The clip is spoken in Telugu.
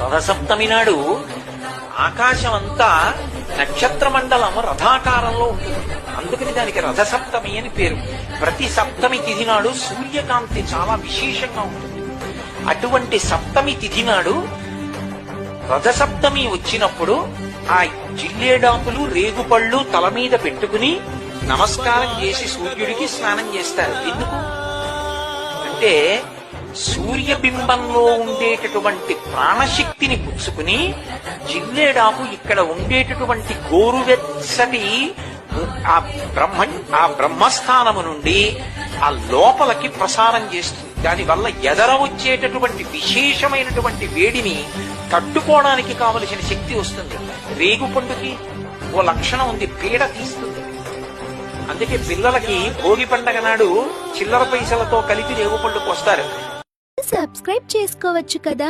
రథసప్తమి నాడు ఆకాశం అంతా నక్షత్ర మండలం రథాకారంలో ఉంటుంది. అందుకని దానికి రథసప్తమి అని పేరు. ప్రతి సప్తమి తిథి నాడు సూర్యకాంతి చాలా విశేషంగా ఉంటుంది. అటువంటి సప్తమి తిథి నాడు రథసప్తమి వచ్చినప్పుడు ఆ జిల్లేడాకులు రేగుపళ్ళు తల మీద పెట్టుకుని నమస్కారం చేసి సూర్యుడికి స్నానం చేస్తారు. ఎందుకు అంటే సూర్యబింబంలో ఉండేటటువంటి ప్రాణశక్తిని పుచ్చుకుని జిల్లేడాకు ఇక్కడ ఉండేటటువంటి గోరువెచ్చటి ఆ బ్రహ్మస్థానము నుండి ఆ లోపలికి ప్రసారం చేస్తుంది. దానివల్ల ఎదర వచ్చేటటువంటి విశేషమైనటువంటి వేడిని తట్టుకోవడానికి కావలసిన శక్తి వస్తుంది. రేగుపండుకి ఓ లక్షణం ఉంది, పీడ తీస్తుంది. అందుకే పిల్లలకి భోగి పండగ నాడు చిల్లర పైసలతో కలిపి రేగుపండుకు వస్తారు. సబ్స్క్రైబ్ చేసుకోవచ్చు కదా.